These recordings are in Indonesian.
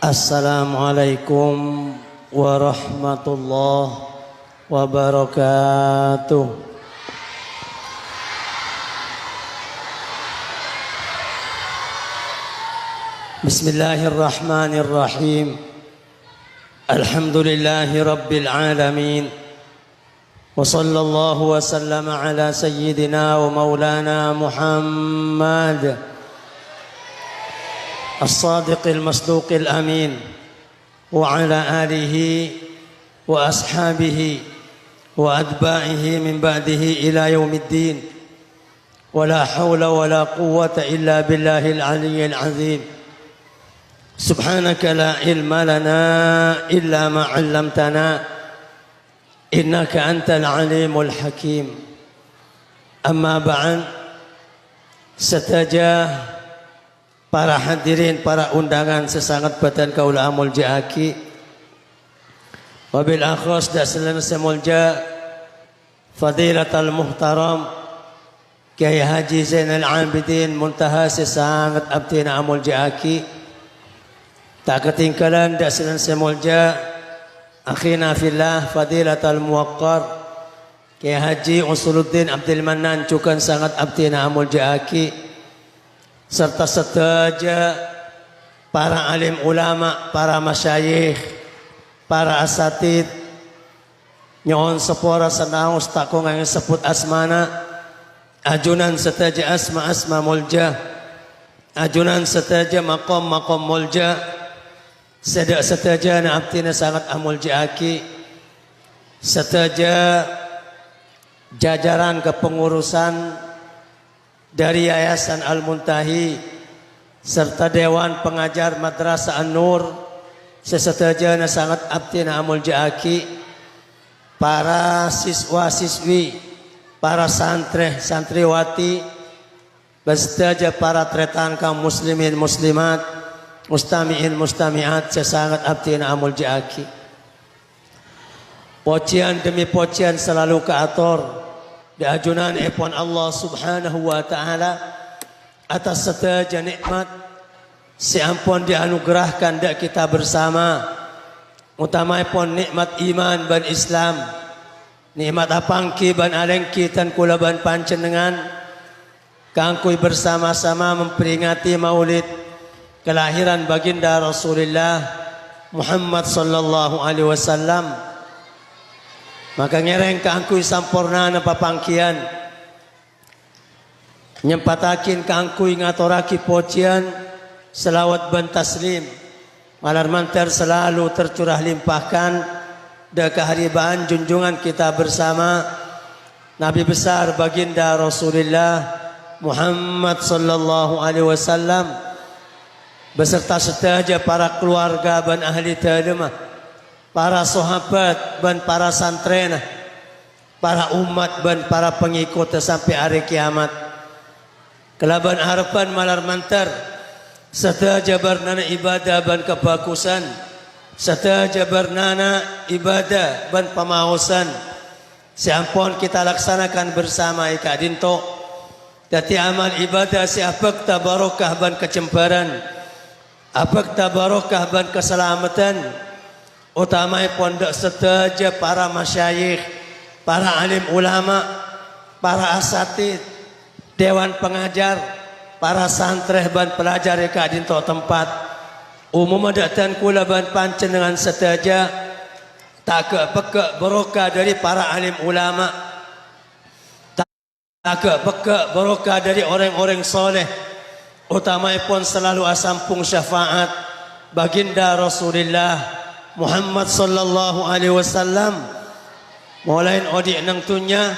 Assalamualaikum warahmatullahi wabarakatuh. Bismillahirrahmanirrahim. Alhamdulillahi rabbil alamin. Wa sallallahu wa sallama ala sayyidina wa maulana Muhammad الصادق المصدوق الأمين وعلى آله وأصحابه وأتباعه من بعده إلى يوم الدين ولا حول ولا قوة إلا بالله العلي العظيم. سبحانك لا علم لنا إلا ما علمتنا إنك أنت العليم الحكيم. أما بعد setajah para hadirin, para undangan sesangat batan kaula amul jaaki wabil akhos dasalan semulja fadilatal muhtaram Kiai Haji Zainal Abidin Muntaha sesangat abdina amul jaaki. Tak ketinggalan dasalan semulja akhina fillah fadilatal muwaqqar Kiai Haji Usuluddin Abdul Mannan cukan sangat abdina amul jaaki, serta sedaja para alim ulama, para masyayikh, para asatid nyon sepora senaus takong yang sebut asmana ajunan sedaja asma mulja, ajunan sedaja maqam mulja, sedaja na abtina sangat amul jaaki, sedaja jajaran kepengurusan dari Yayasan Al-Muntahi serta Dewan Pengajar Madrasah An-Nur sesetajana sangat abdina amul jaaki, para siswa-siswi, para santriwati, beserta para tretan kaum muslimin muslimat, mustami'in mustami'at sesangat abdina amul jaaki. Pocian demi pocian selalu keatur di ajunan epon Allah subhanahu wa ta'ala atas setaja nikmat seampun dianugerahkan dak kita bersama, utama epon nikmat iman ban Islam, nikmat apangki ban alengki tan kula ban pancenengan kangkui bersama-sama memperingati maulid kelahiran baginda Rasulullah Muhammad sallallahu alaihi wasallam. Maka ngereng keangkui sampurna na papangkian nyempatakin keangkui ngatoraki pocian selawat ban taslim malar mantar selalu tercurah limpahkan da keharibaan junjungan kita bersama Nabi besar baginda Rasulullah Muhammad sallallahu alaihi wasallam beserta setaja para keluarga ban ahli talimah, para sahabat dan para santren, para umat dan para pengikut sampai hari kiamat. Kelaban harapan malar mantar setaja bernana ibadah dan kebagusan, setaja bernana ibadah dan pemausan seampun kita laksanakan bersama ika dinto dati amal ibadah si apek tabarokah dan kecembaran, apek tabarokah dan keselamatan, utamai pondok sedaja para masyayikh, para alim ulama, para asatid, dewan pengajar, para santreh ban pelajar eka dinto tempat umum adatan kula ban pancen dengan sedaja tak pekek barokah dari para alim ulama, tak pekek barokah dari orang-orang soleh, utamai pun selalu asampung syafaat baginda Rasulullah Muhammad sallallahu alaihi wasallam mulain odik nang tunya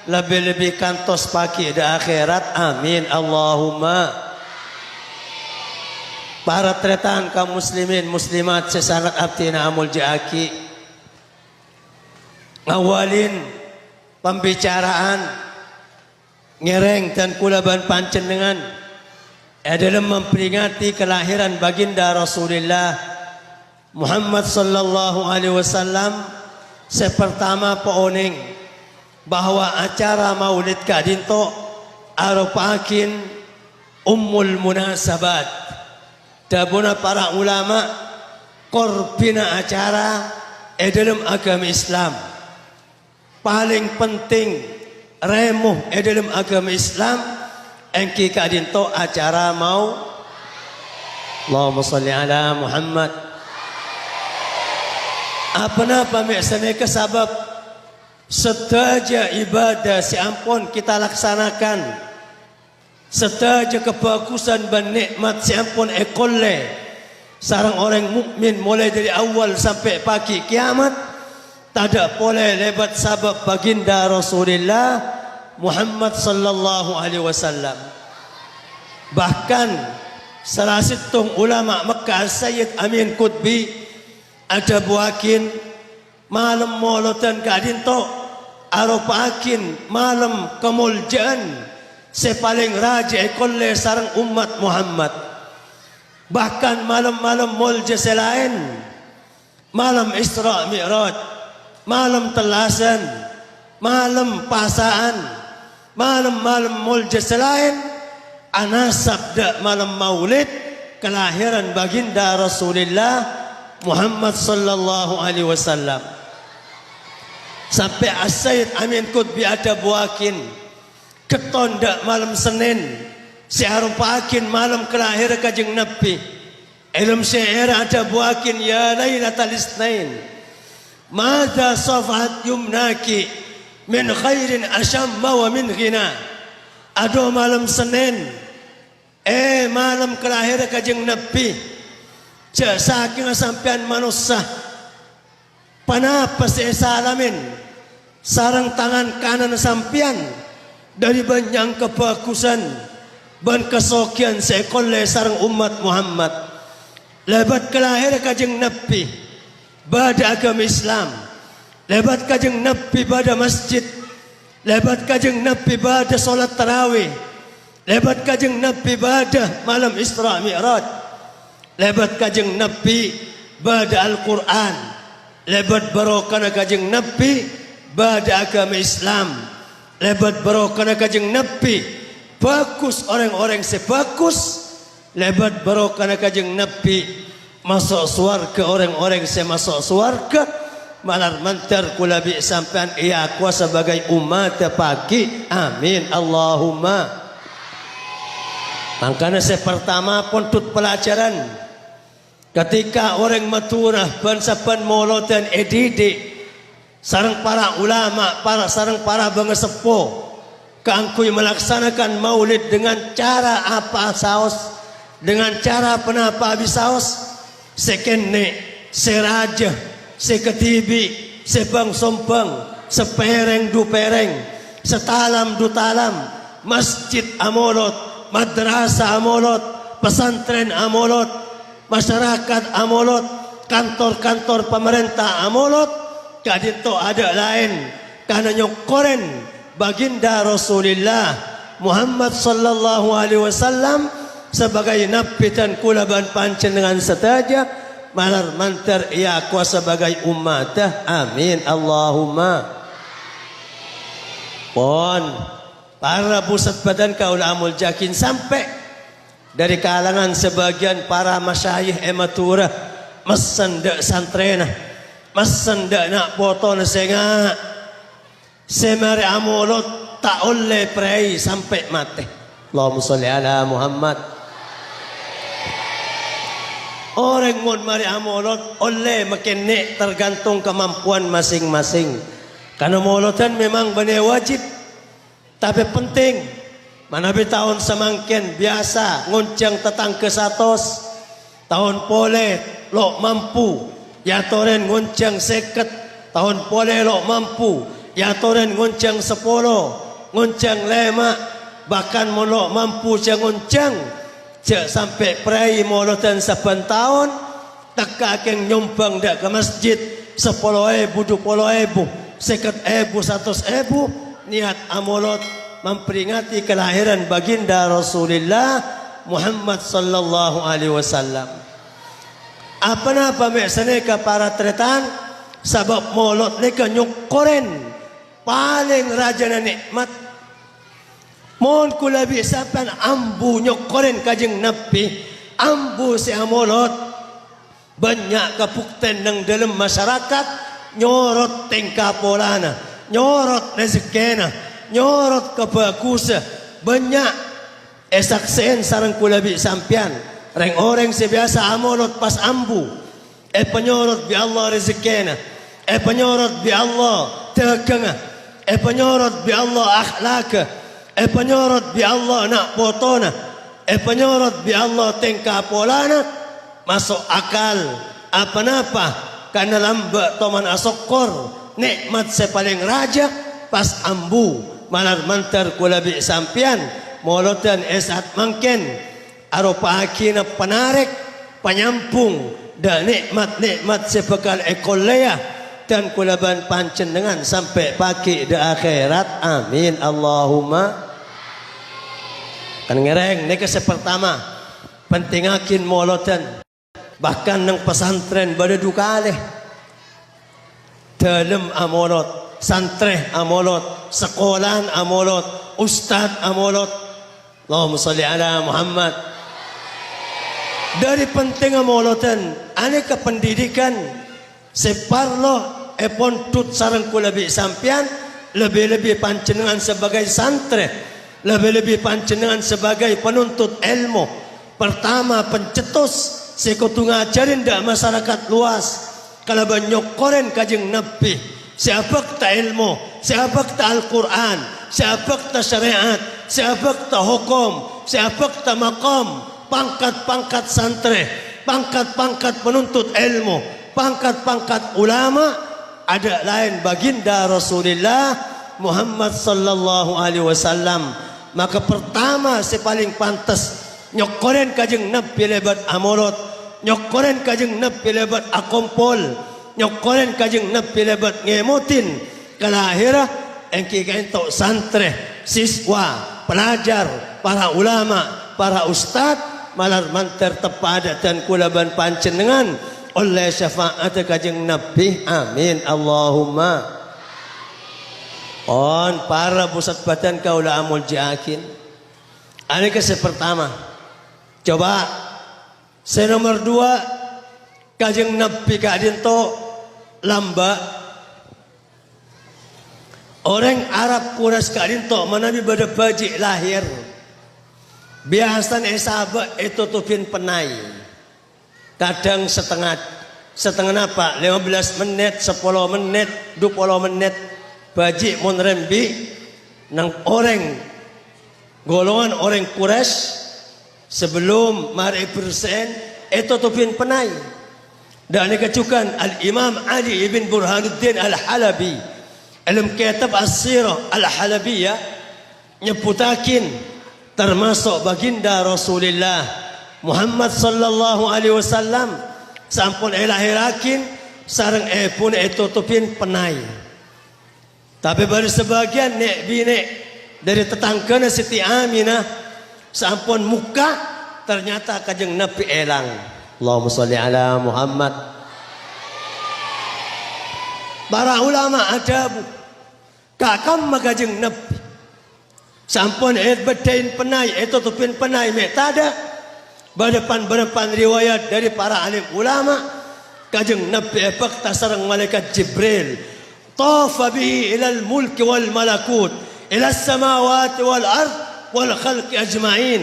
lebih-lebih kantos pagi di akhirat, amin Allahumma. Para tretan kaum muslimin muslimat sesangat abdina amul jaaki, ngawalin pembicaraan ngereng dan kulaban pancen dengan dalam memperingati kelahiran baginda Rasulullah Muhammad sallallahu alaihi wasallam. Sepertama pooning bahwa acara maulid kadinto arupakin ummul munasabat. Dabuna para ulama korbina acara dalam agama Islam. Paling penting remuh dalam agama Islam engki kadinto acara mau Allahumma salli ala Muhammad. Apa-apa meksane ke sabab setaja ibadah si ampun kita laksanakan, setaja kebagusan dan nikmat si ampun ekolle sarang orang mukmin mulai dari awal sampai pagi kiamat tidak boleh lebat sabab baginda Rasulullah Muhammad sallallahu alaihi wasallam. Bahkan salah satu ulama Mekah Sayyid Amin Qutbi ada buakin malam molotan kadinto aropakin malam kemuljaan sepaling raja ekolle sarang umat Muhammad. Bahkan malam-malam mulja selain malam Isra Mi'raj, malam telasan, malam pasaan, malam-malam mulja selain ana sabda malam maulid kelahiran baginda Rasulullah Muhammad sallallahu alaihi wasallam. Sampai As-Sayyid Amin Qutbi ada buakin ketonda malam Senin si arupakin malam kelahiran kajeng Nabi. Ilm syair ada buakin ya Lailatul Isnain madza safat yumnaki min khairin asyamma wa min ghina. Aduh malam Senin malam kelahiran kajeng Nabi cak saking sampean manusia panapa salamin sarang tangan kanan sampean dari banyak kebagusan dan kesokian sekolah sarang umat Muhammad lebat kelahiran kajeng Nabi pada agama Islam, lebat kajeng Nabi pada masjid, lebat kajeng Nabi pada solat tarawih, lebat kajeng Nabi pada malam Isra Mi'raj, lebat kajeng Nabi pada Al-Quran, lebat barokana kajeng Nabi pada agama Islam, lebat barokana kajeng Nabi bagus orang-orang sebagus, lebat barokana kajeng Nabi masuk surga orang-orang semasuk surga. Malar mantar kulabi sampean iya aku sebagai umat pagi amin Allahumma. Makanya pertama pun tut pelajaran ketika orang maturah bansapan molotan edidi sarang para ulama sarang para bangesepuh keangkui melaksanakan maulid dengan cara apa saos, dengan cara penapa habis saos sekene seraja seketibi sebang sompang sepereng du pereng setalam du talam masjid amolot madrasah amolot pesantren amolot masyarakat amolot kantor-kantor pemerintah amolot kadito ada lain karena nyokoren baginda Rasulullah Muhammad sallallahu alaihi wasallam sebagai nabi dan kulaban pancen dengan setaja malar mantar ia aku sebagai umatah amin Allahumma. Pon para pusat badan kaulamul jakin sampai dari kalangan sebagian para masyayikh ematurah mesenda santrena mesenda nak foto nasenga semare amolot tak oleh prei sampai mati. Allahumma sholli ala Muhammad. Orang mun mari amolot oleh makin nek tergantung kemampuan masing-masing. Karena molotan memang benar wajib, tapi penting. Mana tahun semangkin biasa ngoncang tetang ke satos tahun pole lo mampu ya toren ngoncang seket tahun pole lo mampu ya toren ngoncang 10 ngoncang 5 bahkan molo mampu cang ngoncang cak sampai prai molotan saban tahun tak akeng nyumbang dak ke masjid 10.000 20.000 50.000 100.000 niat amolot memperingati kelahiran baginda Rasulullah Muhammad sallallahu alaihi wasallam. Apa-apa meksane ka para tretan sabab molot leka nyukoren paling raja na nikmat. Mohon kula bisapan ambu nyukoren kajeng Nabi ambu si amolot banyak kabukten nang dalam masyarakat nyorot tingkah polana, nyorot rezekina, nyorot kebagusan. Banyak saksian sarang kulabi sampian reng orang sebiasa amolot pas ambu penyorot bi Allah rezekina, penyorot bi Allah tekenga, penyorot bi Allah akhlaka, penyorot bi Allah nak potona, penyorot bi Allah tingkah polana. Masuk akal apa-apa karena lambat toman asokor nikmat sepaling raja pas ambu malar mantar kulabi sampian molotan esat mangken arupa akina penarik penyampung dan nikmat-nikmat sebekal ekolea dan kulaban pancen dengan sampai pagi di akhirat. Amin Allahumma. Kan ngereng ini pertama pentingakin molotan bahkan nang pesantren pada dukaleh dalam amolot santreh amolot sekolahan amolot ustad amolot. Allahumma salli ala Muhammad. Dari penting amolotan aneka pendidikan separlo tut sarang kulabi sampian lebih-lebih pancenengan sebagai santre, lebih-lebih pancenengan sebagai penuntut ilmu. Pertama pencetus sekutu ngajarin dak masyarakat luas kalau banyak koren kajeng nabi siapa ta ilmu, siapa ta Al-Quran, siapa ta syariat, siapa ta hukum, siapa ta maqam, pangkat-pangkat santri, pangkat-pangkat penuntut ilmu, pangkat-pangkat ulama ada lain baginda Rasulullah Muhammad sallallahu alaihi wasallam. Maka pertama paling pantas nyokoren kajeng nabi lebat amolot, nyokoren kajeng nabi lebat akompol, nyokoren kajeng nabi lebat ngemotin kalahirah engki kaento santri, siswa, pelajar, para ulama, para ustad malar mantar tepada dan kulaban pancenengan oleh syafaat kajeng nabi. Amin Allahumma. On para pusat badan kaula amul jiakin. Ini pertama. Coba nomor 2 kajeng nabi kadinto lamba orang Arab Quraisy kadinto manabi pada baji lahir biasan esaba itu tupin penai kadang setengah apa 15 menit 10 menit 20 menit baji monrembi nang orang golongan orang Quraisy sebelum mari persen itu tupin penai dan dikacukan Al-Imam Ali ibn Burhanuddin Al-Halabi dalam kitab As-Sirah Al-Halabiyah nyebutakin termasuk baginda Rasulullah Muhammad sallallahu alaihi wasallam sampun lahirakin sareng pun itu tupin penai. Tapi baru sebagian nek bine dari tetanggana Siti Aminah sampun muka ternyata kajeng nabi elang. Allahumma sholli ala Muhammad. Para ulama adabu kakam magajeng nabi sampun bedain penai itu tupin penai metada berdepan riwayat dari para alim ulama kajeng nabi bakta sareng malaikat Jibril tafa bihi ilal mulki wal malakut ila samawati wal ard wal khalqi ajma'in.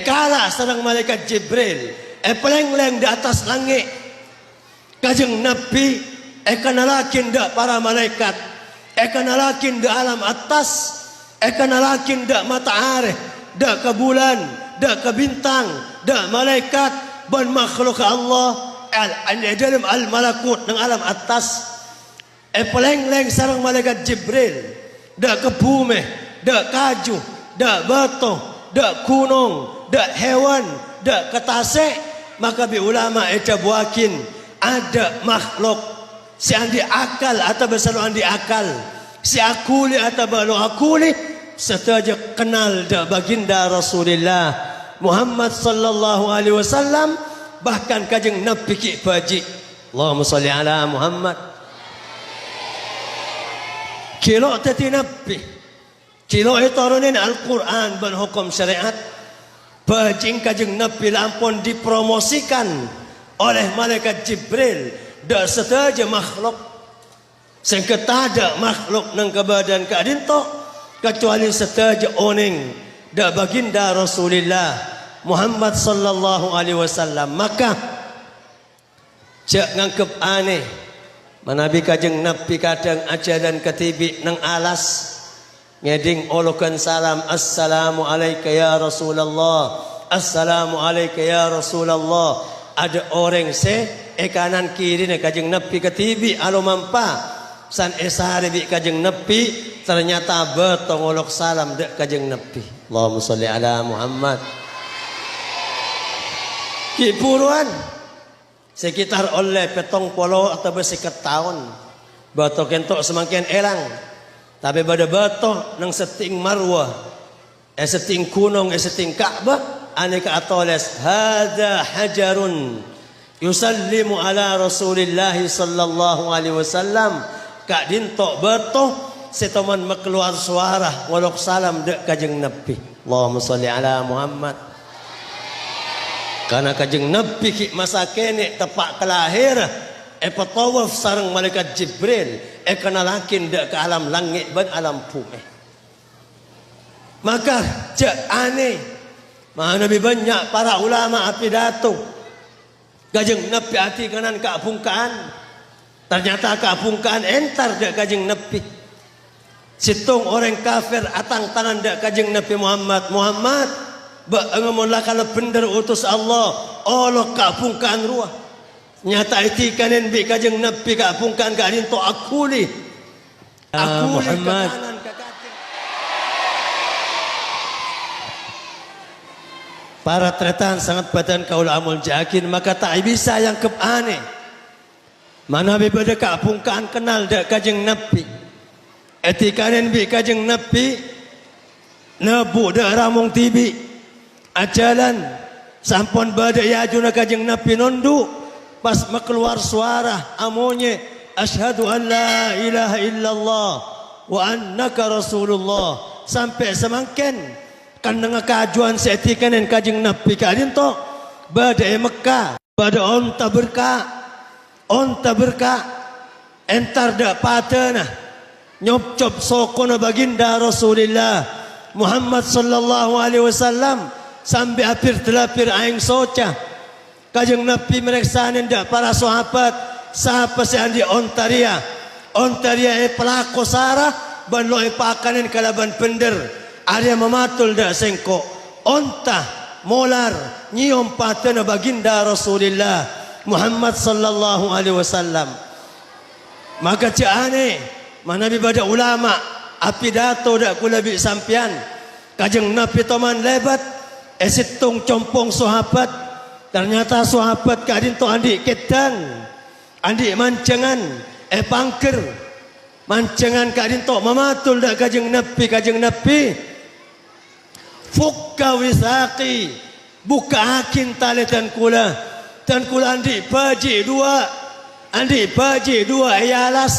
Kala sareng malaikat Jibril peleng-leng di atas langit kajeng nabi kanalakin dak para malaikat kanalakin dak alam atas kanalakin dak matahari dak ke bulan dak ke bintang dak malaikat ban makhluk Allah dalam al malakut nang alam atas peleng-leng sareng malaikat Jibril dak ke bumi dak kaju dak batu, dak gunung, dak hewan, dak ketase. Maka bi ulama eta buakin ada makhluk si andi akal atau besar andi akal, si akuli atau balu akuli setaja kenal dak baginda Rasulullah Muhammad sallallahu alaihi wasallam bahkan kajeng nabi ki baji. Allahumma sholli ala Muhammad. Kilo tati nabi kilo iturunin Al-Quran berhukum syariat bajing kajeng nabi lampun dipromosikan oleh malaikat Jibril dak setaja makhluk sehingga tada makhluk nang kebadan kadinto kecuali setaja oning dak baginda Rasulullah Muhammad sallallahu alaihi wasallam. Maka cak ngangkep aneh manabi kajeng nabi kadang ajaran ketibi nang alas ngeding olokan salam, assalamu alayka ya Rasulullah, assalamu alayka ya Rasulullah. Ada orang kanan kiri ne kajeng nabi ketibi alo mampa san esare bi kajeng nabi ternyata betong olok salam dek kajeng nabi. Allahumma sholli ala Muhammad. Kipuruan sekitar oleh petong polo atau bersekat tahun bato kentok semakin elang tapi pada bato nang seting marwah seting gunung seting Ka'bah aneka atoles hada hajarun yusallimu ala Rasulillah sallallahu alaihi wasallam kak dintok bato setoman makluar suara walok salam dek kajeng nabi. Allahumma sholli ala Muhammad. Karena kajeng nabi ki masa kene tepak kelahir petawaf sareng malaikat Jibril kenalakin dek ke alam langit dan alam bumi. Maka cek aneh mana lebih banyak para ulama pidato kajeng nabi hati kanan keabungkaan ternyata keabungkaan entar dek kajeng nabi situng orang kafir atang tangan dek kajeng nabi Muhammad bangamunlah kalau bener utus Allah Allah keabungkaan ruah nyata iti kanen bi kajeng nabi keabungkaan kadin to akuli Muhammad para tretan sangat badan kaula amul jakin maka tak bisa yang kebane mana pada keabungkaan kenal dak kajeng nabi etikanen bi kajeng nabi nebu dak ramong tibi ajalan sampun bada ya juna kajeng nabi nondu pas keluar suara amonye asyhadu an la ilaha illallah wa annaka rasulullah sampai semangken kan dengan kajuan seetikan dan kajeng nabi kadin to badai Mekah bada onta berkah entar dak patena nyop-cop sokona baginda Rasulullah Muhammad sallallahu alaihi wasallam sampai akhir telapir aing soca kajeng nabi mereksanin dak para sahabat siapa si andi ontaria pelako sarah ban loe pakanen kalaban pender Arya mematul dak sengko onta molar nyium patena baginda Rasulullah Muhammad sallallahu alaihi wasallam. Maka ciane mana pada ulama apidato dak kula bi sampian kajeng nabi toman lebat esitung compong sahabat ternyata sahabat kadin to andi kedang andi mancengan pangker mancengan kadin to mematul dak kajeng nabi fukka wisaqi buka akin tali dan kula andi baji dua ayalas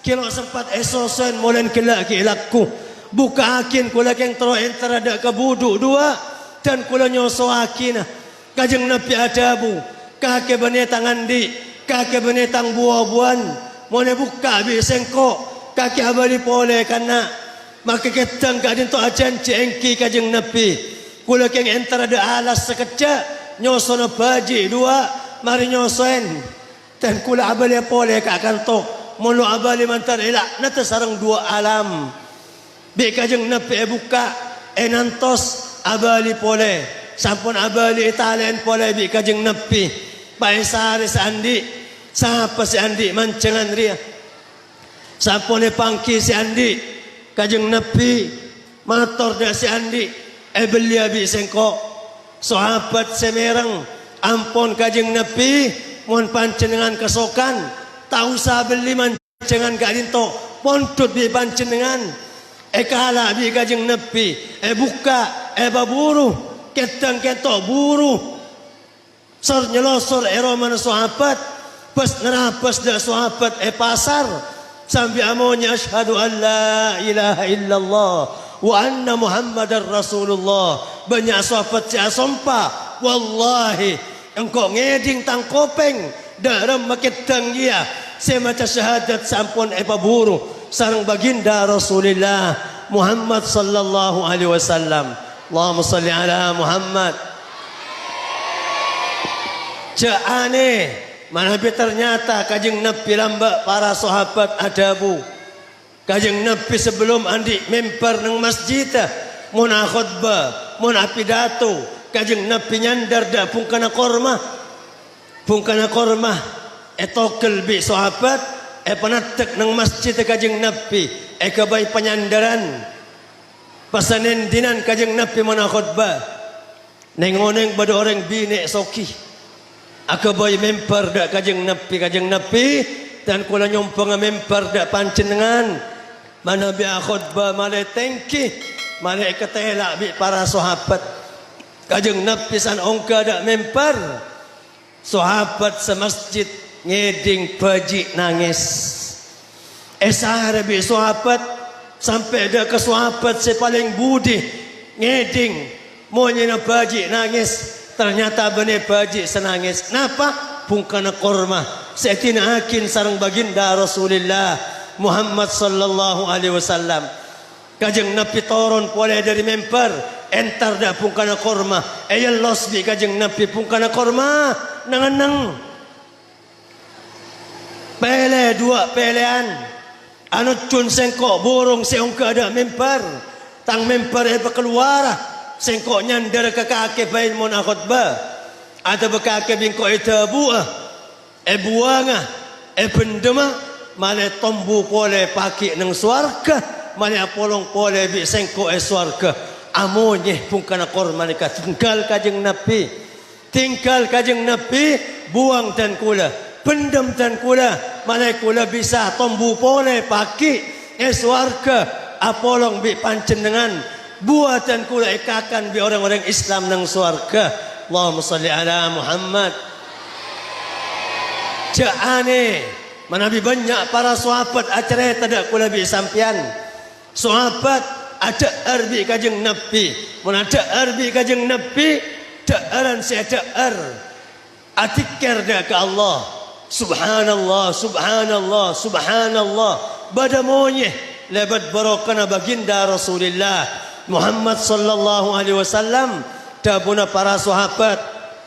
kilo sempat esosen molen kelak kilakku buka akin kula keng tero enter ada kebudu dua dan kula nyoso akin kajeng nabi adabu kake benetang andi kake benetang buah-buahan mone buka bisengko kake abadi pole karena maka ketang kadin to ajan cengki kajeng nabi kula keng enter ada alas sekejap nyosono baji dua mari nyosoen dan kula abali pole ka kanto mulu abali mantar elak nata sarang dua alam bi kajeng nabi buka nantos abali pole sampun abali italen pole bi kajeng nabi paesare sandi sapa si andi mancengan ria sampun pangki si andi kajeng nabi mator da si andi belia bi sengko sahabat semerang ampun kajeng nabi mohon pancenengan kesokan tahu sabeli mancengan kadinto pontut bi pancenengan kala bi kajeng nabi buka baburu ketang ketok buru sor nyelosor eroman sahabat pas nerapas da sahabat pasar sampai amonya asyhadu an la ilaha illallah wa anna muhammadar rasulullah banyak sahabat saya sumpah wallahi engkau ngeding tang kopeng dalam makit tanggia semaca syahadat sampun epaburu sareng baginda Rasulullah Muhammad sallallahu alaihi wasallam. Allahumma salli ala Muhammad. Jaane manabi ternyata kajeng Nabi lamba para sahabat adabu. Kajeng Nabi sebelum andi mimbar nang masjid mun khutbah mun pidato kajeng Nabi nyandar da pungkana korma etokel bi sahabat panatek nang masjid kajeng Nabi kabay panyandaran pasanen dinan kajeng Nabi mun khutbah nengoneng bada orang bini soki akabay mimbar da kajeng Nabi dan kula nyompong mimbar da panjenengan manabi khutbah malay tengki malay katela bi para sahabat kajeng Nabi san ongka da mimbar sahabat semasjid ngeding baji nangis esahara bi sahabat sampai ada ke sahabat si paling budi ngeding monyena baji nangis ternyata benih baji senangis napa pungkana korma setina akin sarang baginda Rasulullah Muhammad sallallahu alaihi wasallam kajeng Nabi turun pole dari mimbar entar da pungkana korma los bi kajeng Nabi pungkana korma nanganang pele dua pelean anu cun sengkok borong seong kada mimbar tang mimbar keluar sengkok nyandar ke kake bain mon khutbah ada bekake bingko buah buanga bendema male tombu pole paki nang swarga male apolong pole bi sengko swarga amonye pungkana korma nika tinggal kajeng Nabi buang dan kula pendem dan kula male kula bisa tombu pole paki swarga apolong bi panjenengan buat dan kula ikakan bi orang-orang Islam nang swarga. Allahumma salli ala Muhammad. Jaane manabi banyak para sahabat acara tidak kula bi sampian sahabat ada arbi kajeng Nabi mun ada arbi kajeng Nabi daaran si daar atikir da ke Allah subhanallah subhanallah subhanallah badamonye lebat barokana baginda Rasulullah Muhammad sallallahu alaihi wasallam dabuna para sahabat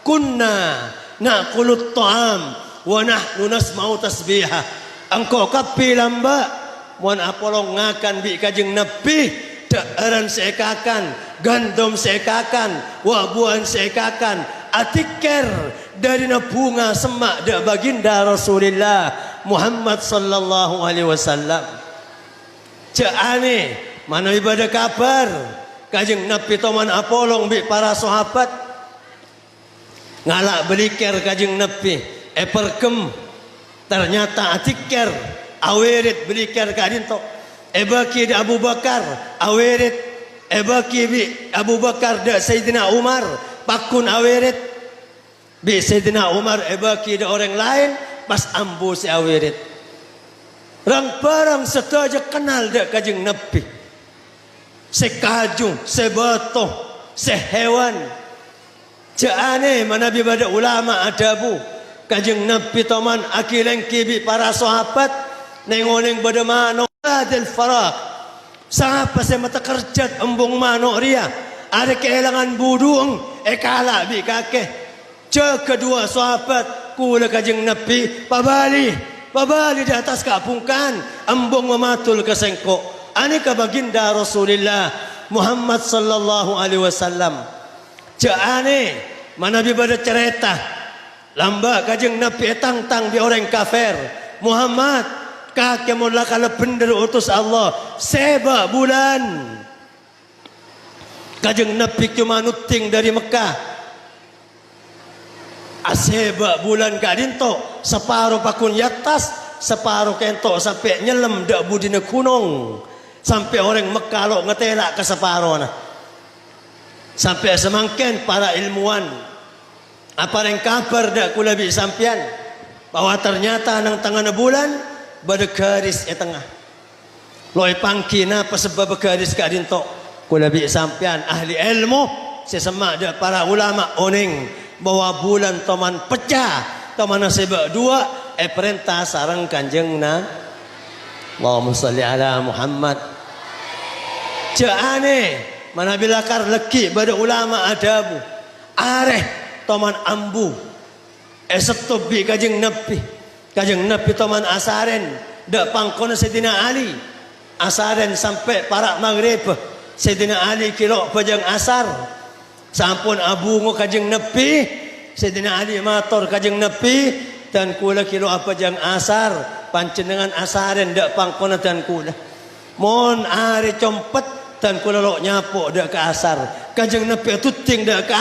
kunna naqulu ta'am wa nahnu nasma'u tasbihah engkau kapi lamba mun apolong ngakan bi kajeng Nabi daaran seekakan gandum seekakan wabuan seekakan atikir dari bunga semak da baginda Rasulullah Muhammad sallallahu alaihi wasallam jaane mana ibadah kabar kajeng Nabi toman apolong bi para sahabat ngalak belikir kajeng Nabi perkem ternyata atikir awirit belikir kadinto baki da Abu Bakar awirit baki bi Abu Bakar da Sayyidina Umar pakun awirit bi Sayyidina Umar baki da orang lain pas ambu si awirit rang barang setaja kenal da kajeng Nabi sekajung sebatoh sehewan jaane manabi bada ulama adabu kajeng Nabi toman akileng kibi para sahabat nengoneng bada mano adil faraq sapa se mata kerjat embung mano ria ada kehilangan budung kala bi kakeh kedua sahabat kula kajeng Nabi pabali di atas kapungkan embung mematul ke sengkok ani ka baginda Rasulullah Muhammad sallallahu alaihi wasallam jaane manabi bada cerita lamba kajeng Nabi tang-tang di orang kafir Muhammad kakek mula kala bener utus Allah seba bulan kajeng Nabi cuma nuting dari Mekah aseba bulan kadinto separuh pakun yatas separuh kentok sampai nyelam dak budina gunung sampai orang Mekah lo ngetelak ke separuh nah sampai semangken para ilmuwan apa yang kabar dak kula bi sampian bahwa ternyata nang tengah bulan bade garis tengah loy pangkina pasebab garis kadinto kula bi sampian ahli ilmu sesemak dak para ulama oning bawa bulan toman pecah toman sebab dua perintah sarang kanjeng na Allahumma salli ala Muhammad jane mana bilakar leki pada ulama adabu areh toman ambu esetubi kajeng nabi toman asaren dak pangkona Sayyidina Ali asaren sampai parak maghrib Sayyidina Ali kilo pajang asar sampun abungo kajeng nabi Sayyidina Ali mator kajeng nabi dan kula kilo apa jang asar pancenengan asaren dak pangkona dan kula mon are compet dan kula lok nyapok dak ke asar kajeng nabi tuting dak ke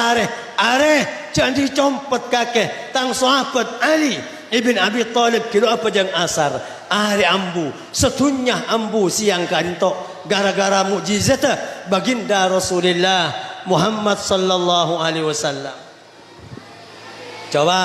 are janji compet kakek tang sahabat Ali ibn Abi Thalib kilo apa jang asar are ambu setunya ambu siang kantok gara-gara mukjizat baginda Rasulullah Muhammad sallallahu alaihi wasallam. Coba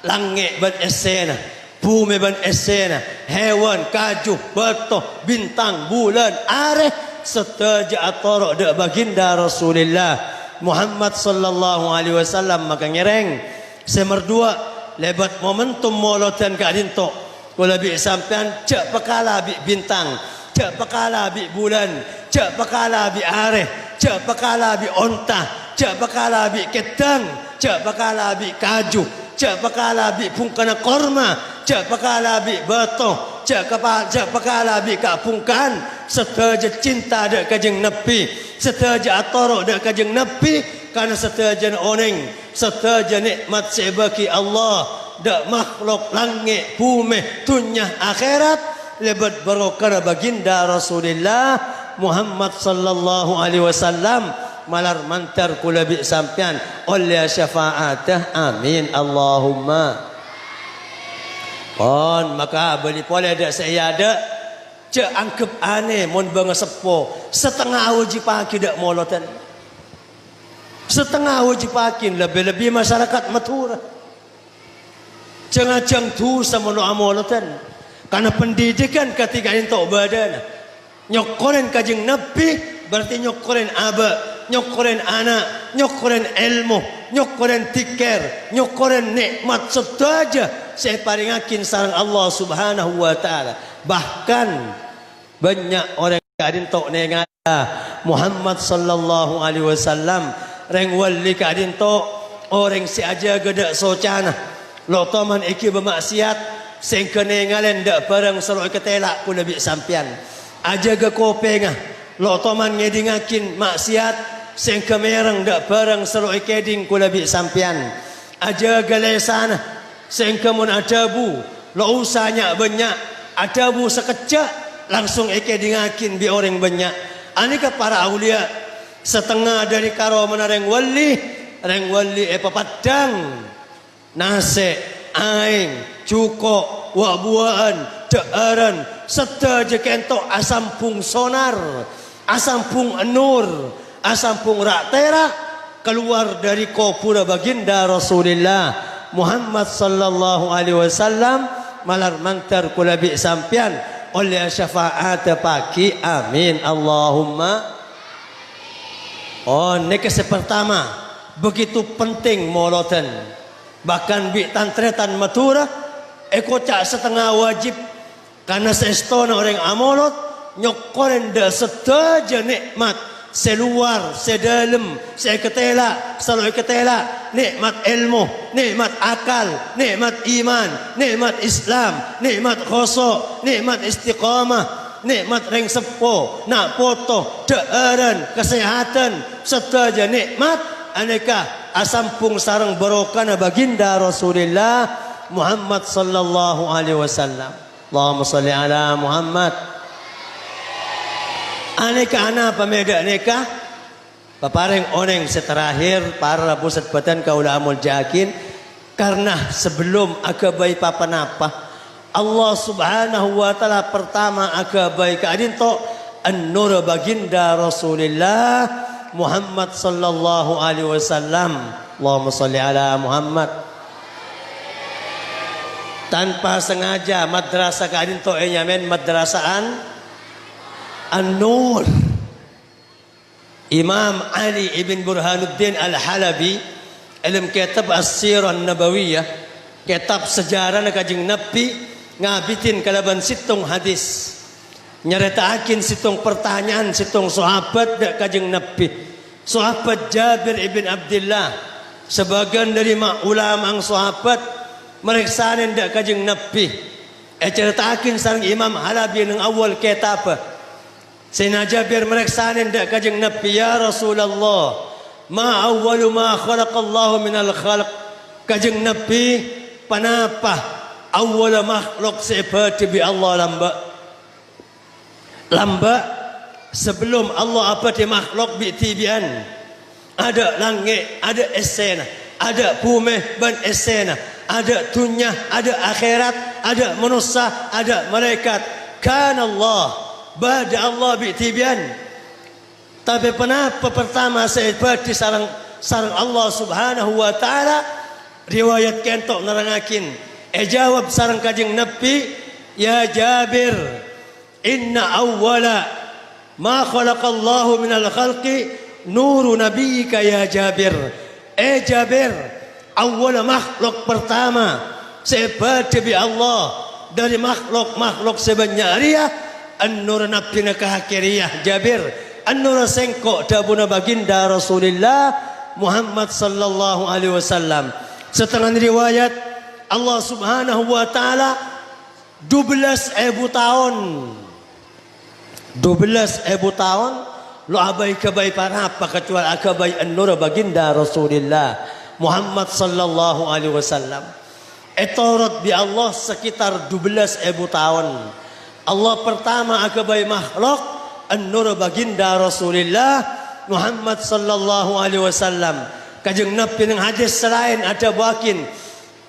langit ban esena, bumi ban esena, hewan, kajuh, batoh, bintang, bulan, areh setaja atoro dak baginda Rasulullah Muhammad sallallahu alaihi wasallam maka ngereng semerdua lebat momentum molotan kadinto kula bi sampean cek pekala bi bintang cek pekala bi bulan cek pekala bi areh cek pekala bi onta cek pekala bi ketang cek pekala bi kaju cek pekala bi pungkana korma cek pekala bi batoh cek pekala bi kapungkan setaja cinta dak kajeng nabi setaja atoro dak kajeng nabi karena setaja oneng setaja nikmat sebaki Allah dak makhluk langit bumi dunya akhirat lebat barokah baginda Rasulullah Muhammad sallallahu alaihi wasallam malar mantar kula bi sampean oleh syafaatah amin Allahumma pon maka beli pole dak saya ada cek angkep aneh mon bangga sepo setengah uji pagi dak molotan setengah uji pagi lebih-lebih masyarakat Madura cengajang tu sama no amolotan karena pendidikan ketika itu badan nyokoren kajeng nabi berarti nyokoren aba nyokoren anak nyokoren ilmu nyokoren tiker nyokoren nikmat setaja saya paringakin sareng Allah subhanahu wa ta'ala bahkan banyak orang kadin tok nengada Muhammad sallallahu alaihi wasallam reng wali kadin tok orang si aja gedak socana lo toman iki bermaksiat sing kene ngalen dak bareng seru ketelak ku nabi sampean aja ge kopengah lo toman ngedingakin maksiat sing kemereng dak bareng seru keding ku nabi sampean aja galesana sing kemun adabu lo usahnya banyak adabu sekejap langsung ekedingakin bi orang banyak anika para aulia setengah dari karo menareng wali papadang nase aing cuko wabuan dearan setaja kentok asampung sonar asampung enur asampung raktera keluar dari kopura baginda Rasulullah Muhammad sallallahu alaihi wasallam malar mantar kula bi sampean oleh syafaat pagi amin Allahumma neka pertama begitu penting molotan bahkan bi tantretan matura ekocak setengah wajib karena seistona orang amolot nyokoren da setaja nikmat seluar sedalam seketela selalu ketela nikmat ilmu nikmat akal nikmat iman nikmat Islam nikmat khosok nikmat istiqamah nikmat reng sepo nak foto dearan kesehatan setaja nikmat aneka asampung sarang barokah baginda Rasulullah Muhammad sallallahu alaihi wasallam Allahumma salli ala Muhammad aneka anak pemeda aneka papareng oneng seterakhir para pusat badan kaula amul jakin karena sebelum agabai papanapa Allah subhanahu wa ta'ala pertama agabai kaadinto an-nur baginda Rasulullah Muhammad sallallahu alaihi wasallam Allahumma salli ala Muhammad tanpa sengaja madrasah kaadinto nyamen madrasaan An-Nur Imam Ali ibn Burhanuddin Al-Halabi Ilm kitab As-Sirah Nabawiyah, kitab sejarah Kanjeng Nabi ngabitin kalaban situng hadis. Nyeritakin situng pertanyaan situng sahabat dak Kanjeng Nabi. Sahabat Jabir ibn Abdullah, sebagian dari ulama ang sahabat meriksanin dak Kanjeng Nabi. Ceritakin sareng Imam Halabi nang awal kitab. Sayyidina Jabir meriksanin dak Kanjeng Nabi, ya Rasulullah, ma awwalu ma khalaqallahu minal khalq. Kanjeng Nabi, panapa awal makhluk seperti bi Allah lamba sebelum Allah apa di makhluk bi tibian. Ada langit, ada esena, ada bumi ban esena, ada dunia, ada akhirat, ada manusia, ada malaikat. Kan Allah, bada Allah bi tibian. Tapi kenapa pertama seperti sarang Allah Subhanahu wa taala, riwayat kentok nerangakin. Jawab sarang Kanjeng Nabi, ya Jabir, inna awwala ma khalaqallahu minal khalqi nuru nabiyyika ya Jabir. Jabir, awwala makhluk pertama seperti bi Allah dari makhluk sebenarnya an-nur nabiyina kahakiriyah Jabir. An-nur sengkok dabuna baginda Rasulullah Muhammad sallallahu alaihi wasallam. Setengah riwayat Allah Subhanahu wa taala 12.000 tahun. 12.000 tahun lo abai kabai para apa kecuali akabai an-nur baginda Rasulullah Muhammad sallallahu alaihi wasallam. Etorot bi Allah sekitar 12.000 tahun. Allah pertama akabai makhluk an-nur baginda Rasulullah Muhammad sallallahu alaihi wasallam. Kanjeng Nabi nang hadis selain ada bakin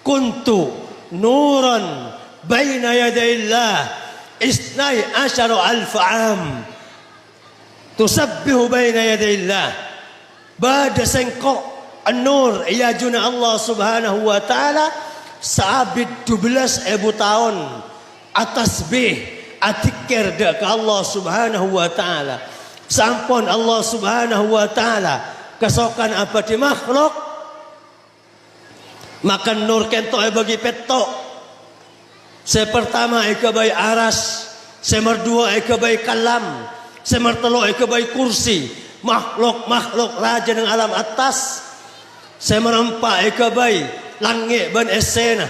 kuntu nuran baina yadayillah isnai asyara alf am tusabbihu baina yadayillah. Bada sengkok an-nur iyajuna Allah Subhanahu wa taala sabit 12.000 tahun atas bih atikir dak ke Allah Subhanahu wa taala. Sampun Allah Subhanahu wa taala kesokan apa di makhluk makan nur kentok bagi petok. Sepertama ikabai aras, semer dua ikabai kalam, semer telu ikabai kursi. Makhluk raja ng alam atas. Semer empat ikabai langit ban esena.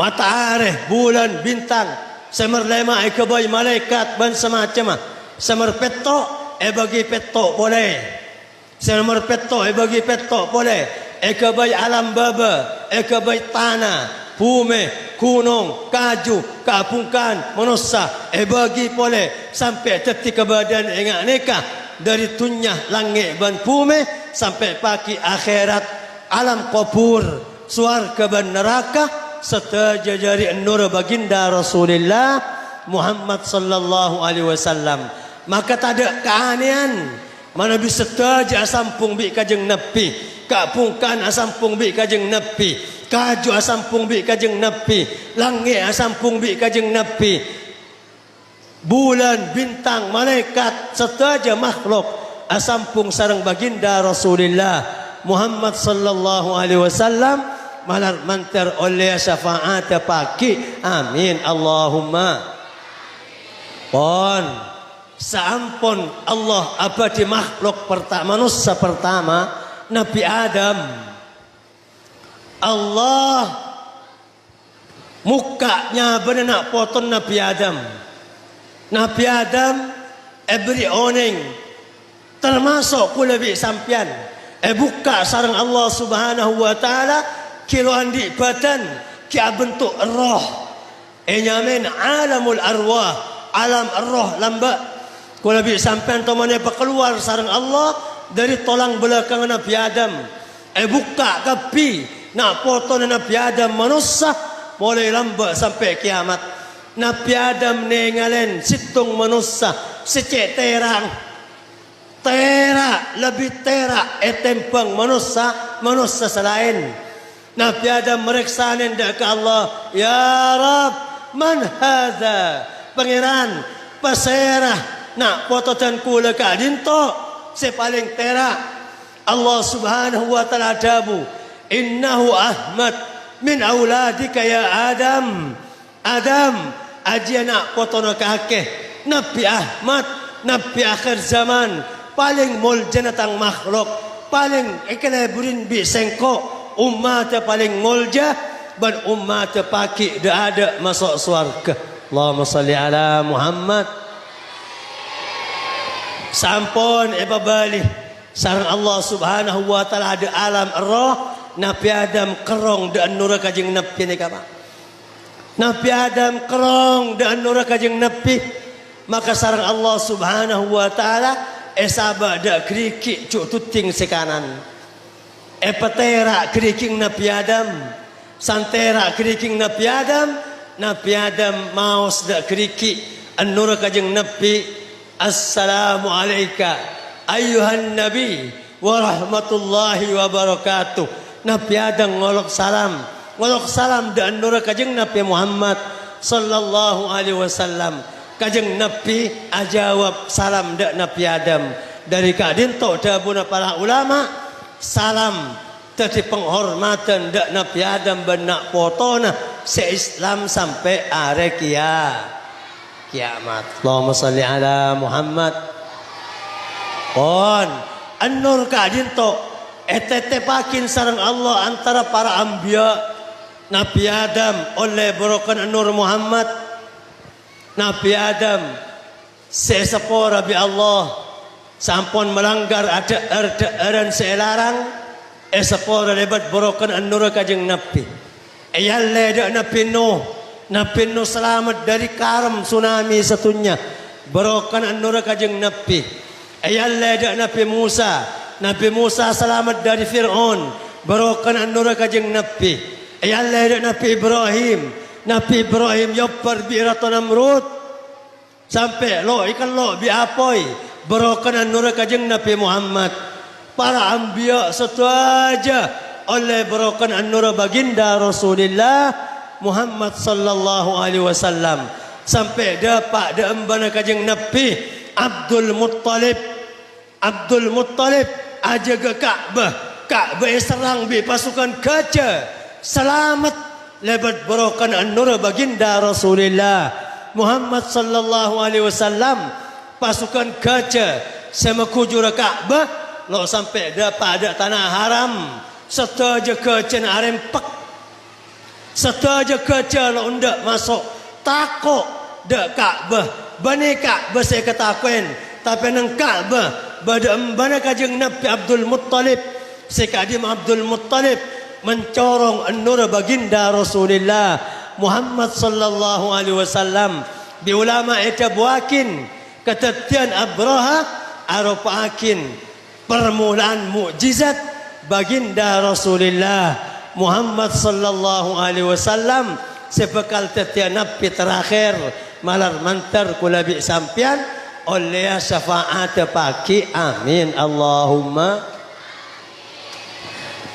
Matahari, bulan, bintang. Semer lema ikabai malaikat ban semacam. Semer petok bagi petok boleh. Semer petok bagi petok boleh. Ikabai alam baba, ikabai tanah, bumi, gunung, kaju, kapungkan, manusia bagi boleh sampai tetik badan ingat nikah dari dunia langit ban bumi sampai pagi akhirat alam kubur surga ban neraka serta jari nur baginda Rasulullah Muhammad sallallahu alaihi wasallam. Maka tak ada keanehan mana bisa saja sampung bi Kanjeng Nabi, kapungkan asampung bi Kanjeng Nabi, kaju asampung bi Kanjeng Nabi, langit asampung bi Kanjeng Nabi, bulan, bintang, malaikat serta aja makhluk asampung sareng baginda Rasulullah Muhammad sallallahu alaihi wasallam. Malar mantar oleh syafaat pagi. Amin Allahumma. Pon saampun Allah apa di makhluk pertama manusia pertama Nabi Adam. Allah mukanya benar potong Nabi Adam. Nabi Adam beri oning termasuk kulabi sampian buka sarang Allah Subhanahu wa taala kiloan di badan kia bentuk roh nyamin alamul arwah alam roh lamba kulabi sampian tomane keluar sarang Allah dari tolang belakang Nabi Adam buka kapi nak potong Nabi Adam manusia mulai lamba sampai kiamat. Nabi Adam nengalen situng manusia secek terang tera lebih tera etempang manusia selain Nabi Adam meriksanin dak ke Allah, ya Rab man hadza pangeran paserah nak foto dan kula ka dinto se paling tera Allah subhanahu wa ta'ala dabu, innahu Ahmad min auladika ya Adam. Adam aji anak potono kakeh Nabi Ahmad, Nabi akhir zaman, paling mulja tang makhluk, paling ikeleburin bi sengko, umat paling mulja ban umat paki dah ada masuk surga. Allahumma salli ala Muhammad. Sampun bali sareng Allah subhanahu wa ta'ala ada alam roh Nabi Adam kerong dan nura kajeng Nabi ni kama. Nabi Adam kerong dan nura kajeng Nabi, maka sareng Allah subhanahu wa ta'ala esaba da kerikik cuk tuting sekanan. Petera keriking Nabi Adam, santera keriking Nabi Adam. Nabi Adam maus da kerikik an-nura kajeng Nabi. Assalamu alayka ayyuhan nabi wa rahmatullahi wa barakatuh. Nabi Adam ngolok salam dan nura kajeng Nabi Muhammad sallallahu alaihi wasallam. Kajeng Nabi ajawab salam dak Nabi Adam. Dari kadin tok dabuna para ulama, salam tadi penghormatan dak Nabi Adam benak potona se-Islam sampai are kiamat. Allahumma salli ala Muhammad. Pon an-nur kadin tok etetepakin sareng Allah antara para anbiya. Nabi Adam oleh berokan an-nur Muhammad. Nabi Adam sesepora bi Allah sampun melanggar ada eran selarang sepora lebat berokan an-nur kajeng Nabi. Ayalle dak Nabi Nuh. Nabi Nuh selamat dari karam tsunami satunya. Berokan an-nur kajeng Nabi. Ayalle dak Nabi Musa. Nabi Musa selamat dari Fir'aun. Berokan an-nur kajeng Nabi. Ayalle dak Nabi Ibrahim. Nabi Ibrahim yopar bi ratu Namrud. Sampai lo ikan lo bi apoi. Berokan an-nur kajeng Nabi Muhammad. Para anbiya satu aja oleh berokan an-nur baginda Rasulullah Muhammad sallallahu alaihi wasallam. Sampai dapat da embana kajeng Nabi Abdul Muttalib. Abdul Muttalib aja ke Ka'bah. Ka'bah serang bi pasukan kaca. Selamat lebat berokan an-nur baginda Rasulullah Muhammad sallallahu alaihi wasallam. Pasukan kaca semakujur Ka'bah lo sampai dapat ada tanah haram. Setaja kaca arempak. Setaja kerja lo undak masuk takut dak Ka'bah. Bani Ka'bah saya ketakuen. Tapi nang Ka'bah pada embana kajeng Nabi Abdul Muttalib. Sekadim Abdul Muttalib mencorong an-nur baginda Rasulullah Muhammad sallallahu alaihi wasallam. Bi ulama eta buakin ketetian Abraha aropakin permulaan mukjizat baginda Rasulullah Muhammad sallallahu alaihi wasallam sebekal tetia nabi terakhir malar mantar kulabi sampian oleh syafaat paki amin Allahumma.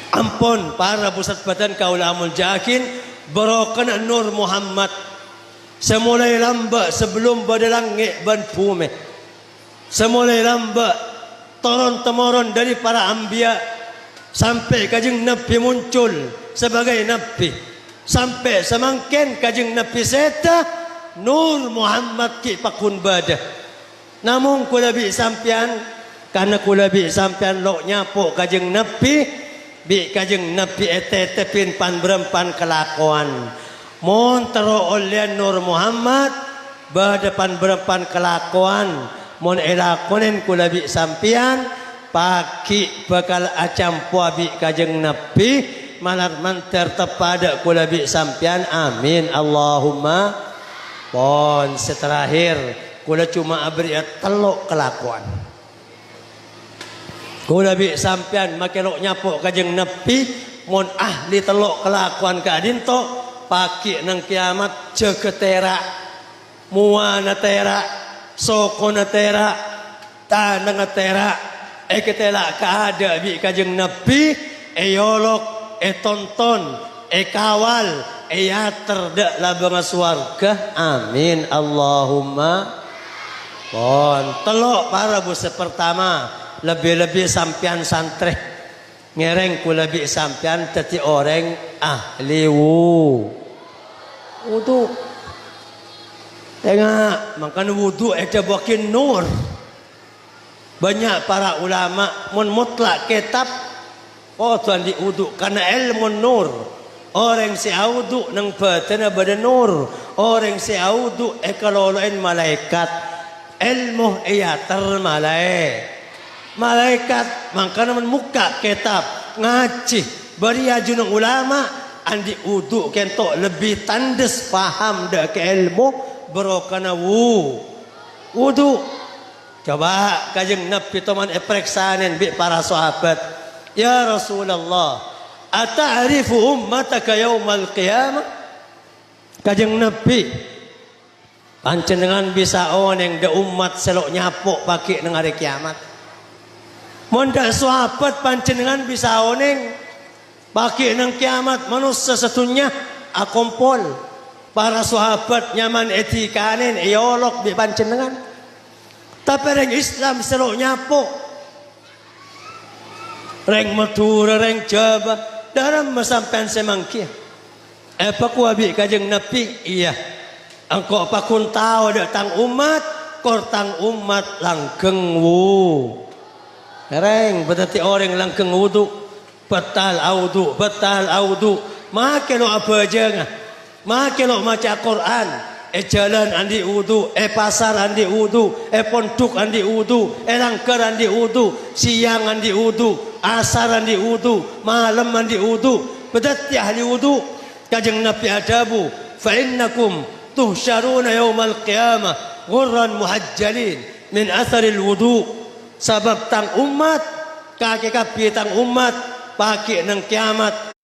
Ampun para pusat badan kaula amul jakin berokan nur Muhammad semulai lamba sebelum badalangge ban pume, semulai lamba toron temoron dari para anbiya sampai kajeng Nabi muncul sebagai Nabi, sampai semangkin kajeng Nabi seta Nur Muhammad ki pakun badah. Namun kulabi sampian karena kulabi sampian lo nyapo kajeng Nabi bi kajeng Nabi etetepin pan berempan kelakuan. Mon tero oleh Nur Muhammad badepan berempan kelakuan. Mon elakonen kulabi sampian paki bakal acam puabi kajeng Nabi malar manter tepada kulabi sampian amin Allahumma. Pon seterakhir kula cuma abriat telok kelakuan kulabi sampian makelok nyapo kajeng Nabi mon ahli telok kelakuan kadinto paki nang kiamat jeketera muana tera sokona tera tanang tera ketela kaada bi kajeng Nabi yolok tonton kawal yater dak labang swarga amin Allahumma. Pon telok para buset pertama lebih-lebih sampian santri ngereng ku lebih sampian teti orang ahli wudu. Tengok makan wudu ada buakin nur. Banyak para ulama mun mutlak kitab tuan di wudu karena ilmu nur. Orang si wudu nang batana badan nur. Orang si wudu kaloloin malaikat. Ilmu iya malaikat makanya man muka kitab ngaji bari ajun ulama andi wudu kentok lebih tandes paham dak ke ilmu berokana wudu. Coba kajeng Nabi toman preksanen bi para sahabat, ya Rasulullah ata'rifu ummataka yaumal qiyamah. Kajeng Nabi panjenengan bisa oneng da umat selok nyapok pakai nang hari kiamat. Mondak sahabat panjenengan bisa oneng pakai nang kiamat manusia setunya akompol. Para sahabat nyaman etikanen eolog di panjenengan. Tapi reng Islam selok nyapok. Reng Madura, reng Jawa dalam sampean semangkia. Apa ku abi kajeng Nabi? Iya. Engkau pakun tahu datang umat, kortang umat langgeng Reng berarti orang langgeng wudu, betal audu. Make lo apa aja make lo maca Quran, jalan andi wudu, pasar andi wudu, pondok andi wudu, langgar andi wudu, siang andi wudu, asar andi wudu, malam andi wudu. Berarti ahli wudu. Kajeng Nabi adabu, fa innakum tuhsyaruna yaumal qiyamah ghurran muhajjalin min atharil wudu. Sebab tang umat kaki kapi tang umat pakai nang kiamat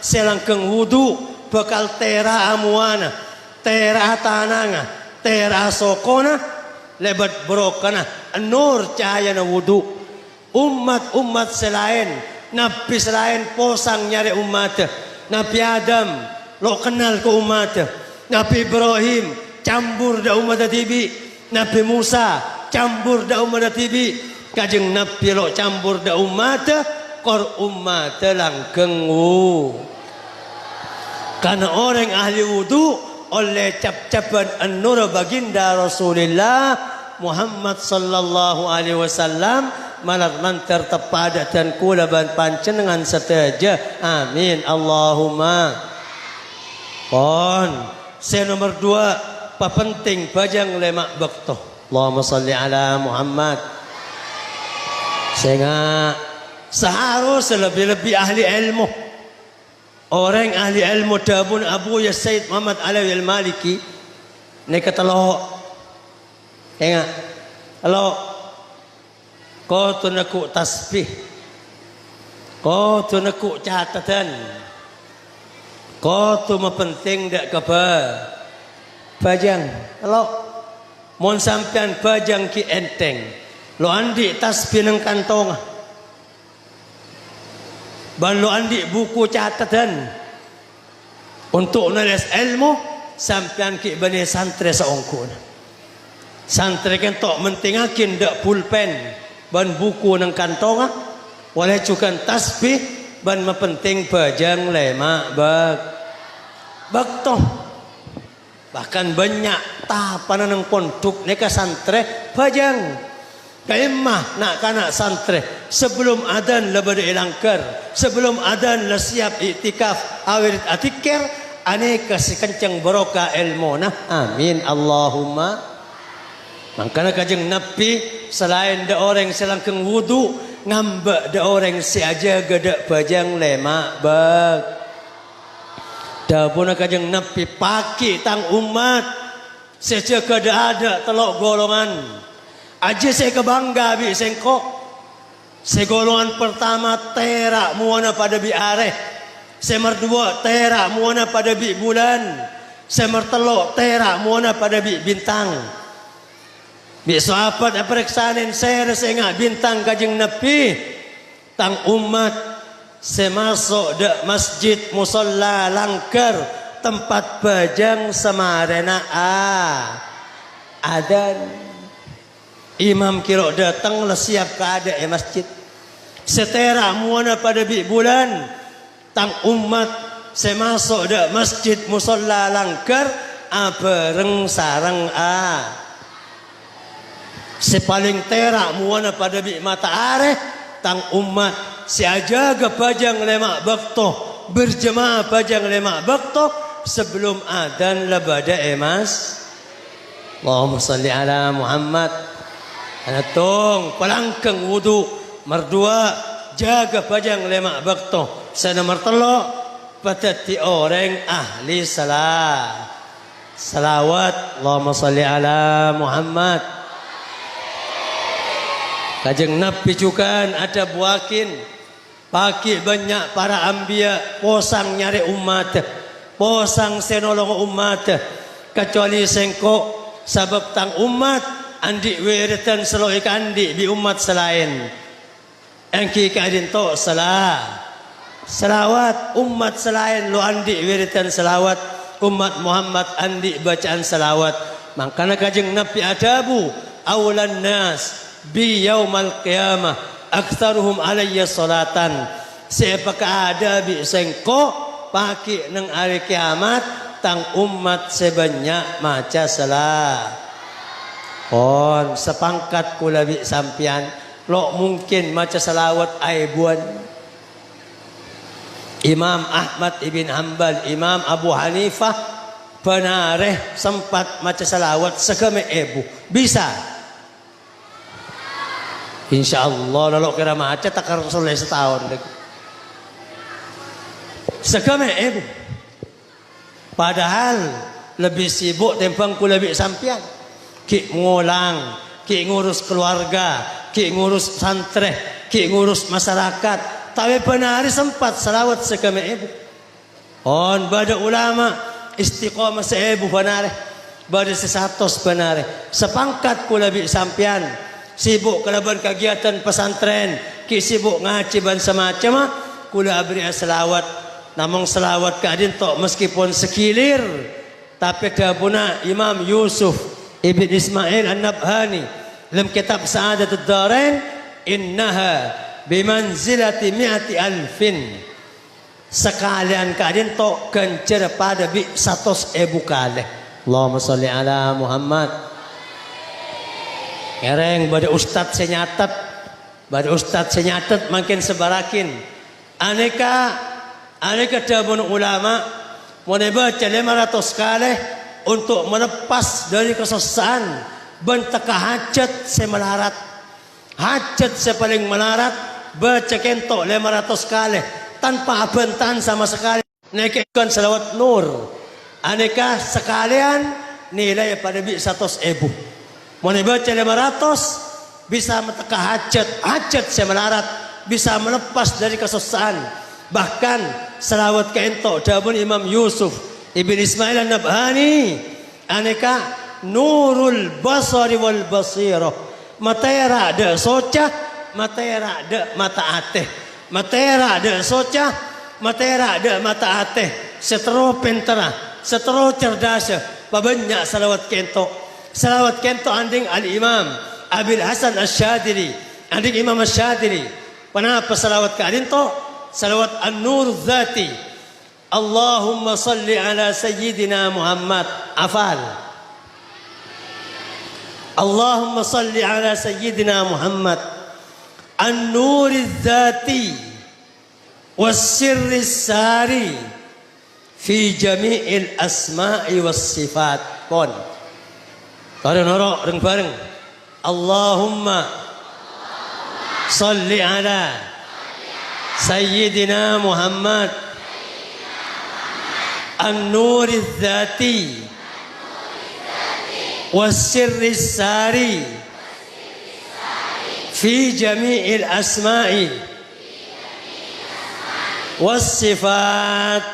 selangkeng wudu bekal tera amuana tera tananga tera sokona lebat brokana nur cahaya na wudu. Umat selain Nabi selain posang nyari umat. Nabi Adam lo kenal ke umat. Nabi Ibrahim campur da umat tibi. Nabi Musa campur da umat tibi. Kajeng Nabi lo campur da umat kor umat langgeng karena orang ahli wudu oleh cap-capan an-nur baginda Rasulullah Muhammad sallallahu alaihi wasallam malar mantar tepada dan kula ban panjenengan seteja amin Allahumma. Pon saya nomor 2 penting bajang lemak bekto Allahumma salli ala Muhammad. Sehingga seharusnya lebih-lebih ahli ilmu. Orang ahli ilmu dabun Abu ya Sayyid Muhammad Alawi al-Maliki ni kata lo tengok kalau kau tu nak tasbih, kau tu nak catatan, kau tu penting dak kabar bajang. Kalau mon sampean bajang ki enteng, lo andi tasbih nang kantong, ban lo andi buku catatan untuk nulis ilmu sampean ki bani santri saongkon. Santri kan tok mentingakin dak pulpen ban buku nang kantong oleh cukan tasbih ban mepenting bajang lemak baktoh. Bahkan banyak tahapan nang pondok neka santri bajang kaimah nak kanak santri sebelum adzan lebada ilangkar, sebelum adzan la siap iktikaf awirit atikir aneka sikencang barokah ilmu nah amin Allahumma. Makanya kajeng Nabi selain da orang selangkeng wudu ngambek da orang si aja gada bajang lemak bak. Da puna kajeng Nabi paki tang umat seja gada ada telok golongan. Aja saya kebangga bi sengkok. Segolongan pertama terak muana pada bi areh. Semar 2 terak muana pada bi bulan. Semar 3 terak muana pada bi bintang. Bi sahabat periksanin saya sengak bintang kajeng Nabi tang umat semasuk de masjid musalla langkar tempat bajang semarena adan Imam kira datang lah siap keadaan masjid. Setera muana pada bulan tang umat semasuk dak masjid musalla langgar abereng sarang sepaling terak muana pada mata areh tang umat siajaga pajang lemak bakto berjemaah pajang lemak bakto sebelum adzan labada emas. Allahumma salli ala Muhammad. Anatung palangkeng wudu merdua jaga pajang lemak bakto. Sana martelo patati orang ahli salat. Salawat Allahumma salli ala Muhammad. Kajeng Nabi juga ada buakin pagi banyak para ambia posang nyari umat, posang senolong umat, kecuali sengko sabab tang umat andi wiritan seloi kandi di umat selain engki kadin to salawat umat selain lo andi wiritan salawat umat Muhammad andi bacaan salawat. Makanya kajeng Nabi adabu awalan nas bi yaumal qiyamah aktsaruhum alayya salatan. Siapakah ada bi sengko pagi nang hari kiamat tang umat sebanyak maca salat. Sepangkat kula bi sampian lo mungkin maca salawat aibuan. Imam Ahmad ibn Hanbal, Imam Abu Hanifah penareh sempat maca salawat segame ebu bisa. Insyaallah lalu kira maca takar soleh setahun lagi. Segame ebu. Padahal lebih sibuk tempang kula bi sampian. Ki ngulang, ki ngurus keluarga, ki ngurus santreh, ki ngurus masyarakat. Tapi penari sempat salawat segame ibu. Bada ulama istiqomah seibu penari, bada sesatos penari. Sepangkat kula bi sampian, sibuk kelaban kegiatan pesantren, ki sibuk ngaji ban semacam kula abri selawat. Namong selawat kadin tok meskipun sekilir, tapi dabuna Imam Yusuf Ibn Ismail An-Nabhani dalam kitab Sa'adatud Darain innaha bimanzilati mi'ati alfin sekalian kadin tok kencer pada bi 100,000 kali. Allahumma salli ala Muhammad. Ereng bade ustad senyatet, bade ustad senyatet makin sebarakin aneka dabun ulama mau baca 500 kali untuk melepas dari kesusahan bentaka hajat semelarat hajat sepaling melarat baca kentok 500 kali tanpa abentan sama sekali naikkan salawat nur aneka sekalian nilai pada bi 100,000 mau baca 500 bisa menteka hajat semelarat bisa melepas dari kesusahan bahkan salawat kentok dabun Imam Yusuf Ibn Ismail An-Nabhani aneka nurul basari wal basirah matera de soca matera de mata ateh matera de soca matera de mata ateh setero pentera setero cerdas pabanyak salawat kento anding al-Imam Abil Hasan Asy-Syadzili anding Imam Asy-Syadzili panapa salawat kadin to salawat an-nur dzati Allahumma salli ala sayyidina Muhammad afal. Allahumma salli ala sayyidina Muhammad an-nuri dzati was-sirri sari fi jami'il asma'i was-sifat. Pon. Karo noro reng bareng. Allahumma salli ala sayyidina Muhammad النور الذاتي والسر الساري في جميع الأسماء والصفات.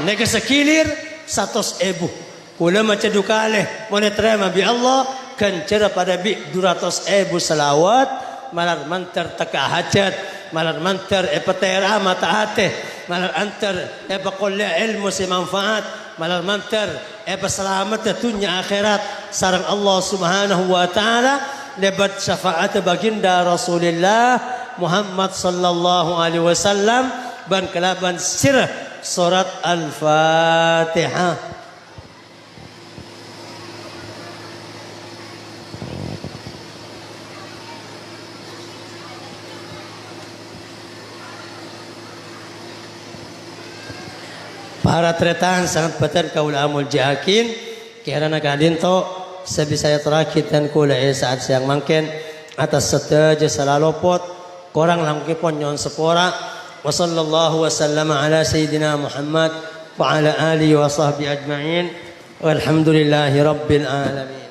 Neka sekilir 100,000 kula maca dukale monetrema bi Allah kan cara pada bi 200,000 salawat malar mantar taka hajat malar mantar epatera mata ate malar antar epakolla ilmu si manfaat malar manter selamat dunia akhirat sareng Allah Subhanahu wa taala lebat syafaat baginda Rasulullah Muhammad sallallahu alaihi wasallam ban kelaban sirah surat Al-Fatihah. Para tretan sangat betul kaula amul jahakin kira nagadin to sebisaya terakit dan kula saat siang mangken atas seteja salalopot korang langkipon nyon sepora wa sallallahu wasallam ala sayyidina Muhammad wa ala alihi wa sahbihi ajma'in walhamdulillahi rabbil alamin.